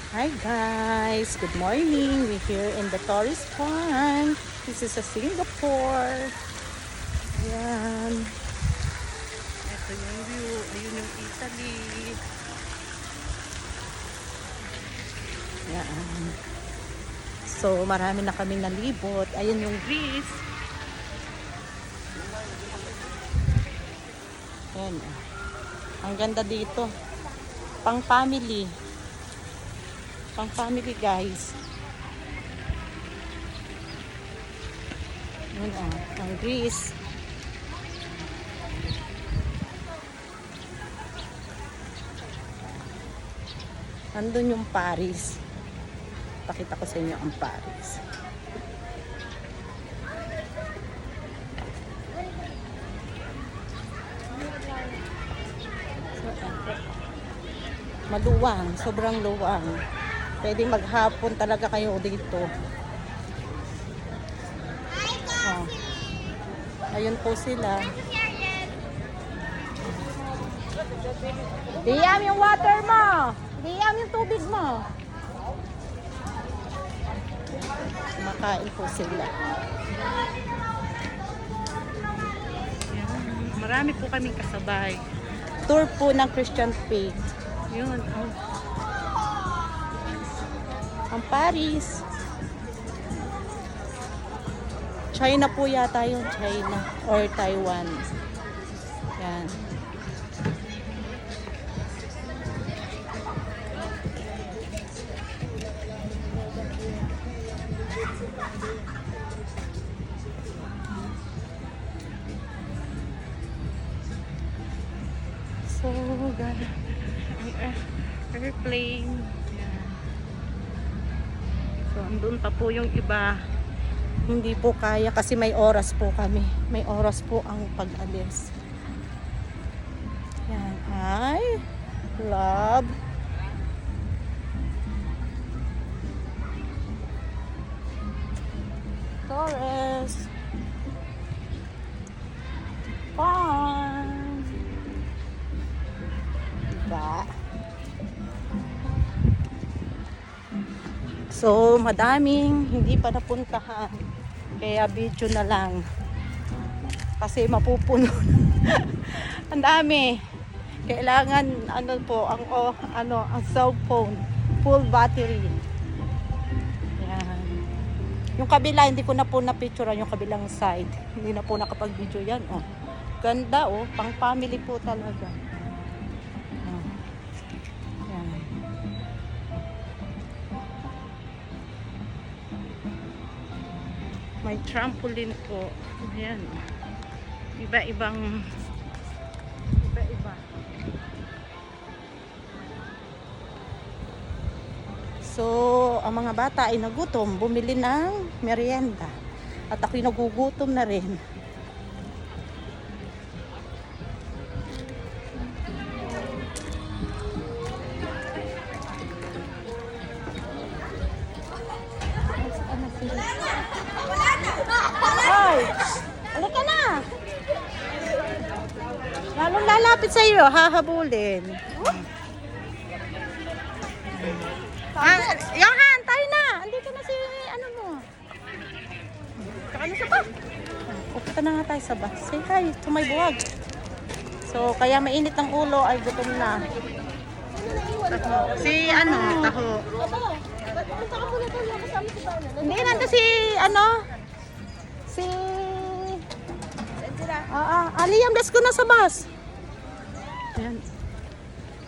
Hi guys, good morning. We're here in the tourist farm. This is a Singapore. Ayan. Ito yung view. Ayun yung Italy. Ayan. So marami na kaming nalibot. Ayun yung Greece. Ayan. Ang ganda dito. Pang family. Pang family guys. Yun ang Greece. Nandun yung Paris. Pakita ko sa inyo ang Paris. Maluwang, sobrang luwang. Pwede maghapon talaga kayo dito. Oh. Ayun po sila. Diyam yung water mo. Diyam yung tubig mo. Kumakain po sila. Yan. Marami po kaming kasabay. Tour po ng Christian Faith. Yun. Oh. Ang Paris. China po yata yung China or Taiwan. Yan. So, airplane. Yan. So, andun pa po yung iba. Hindi po kaya kasi may oras po kami. May oras po ang pag-alis. Yan. Ay, love. Torres. Farm. Diba? So, madaming hindi pa napuntahan. Kaya video na lang. Kasi mapupuno. Ang dami. Kailangan ang cellphone full battery. Yan. Yung kabila hindi ko na po na-picturean yung kabilang side. Hindi na po nakapag-video yan. Oh. Ganda pang family po talaga. May trampoline po. Ayan. Iba-iba. So, ang mga bata ay nagutom. Bumili ng merienda. At ako'y nagugutom na rin. Hoy! Halika na! Lalong lalapit sa iyo, hahabulin. Johan, tayo na! Andito na si mo. Ano sa ba? Pupunta na nga tayo sa bus. Say hi to my vlog. So, kaya mainit ang ulo ay gutom na. Si taho. Punta ka muna tayo kasama si Paula. Hindi, nando si si Aliyam, let's go na sa bus. Ayan.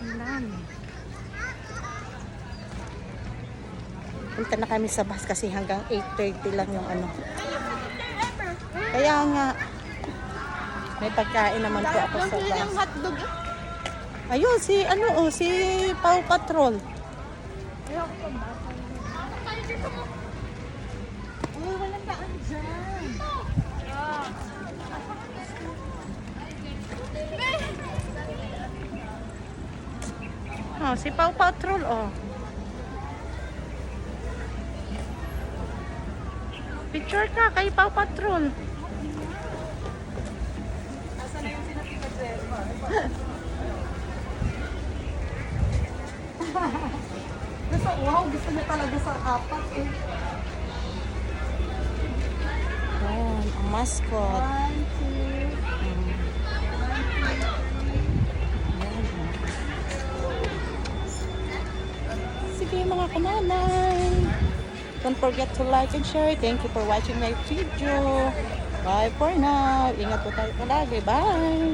Ang dami. Punta na kami sa bus kasi hanggang 8:30 lang yung Kaya nga, may pagkain naman po ako sa bus. Hotdog. Ayun, si Paw Patrol. Uy, walang daan dyan. Si Paw Patrol, Picture ka kay Paw Patrol. Asa na yung sinatipad sa sa wow, gusto niya talaga sa apat eh. Ayan, ang mascot. 1, 2, Ayan. Sige mga kananay. Don't forget to like and share. Thank you for watching my video. Bye for now. Ingat po tayo palagi. Bye.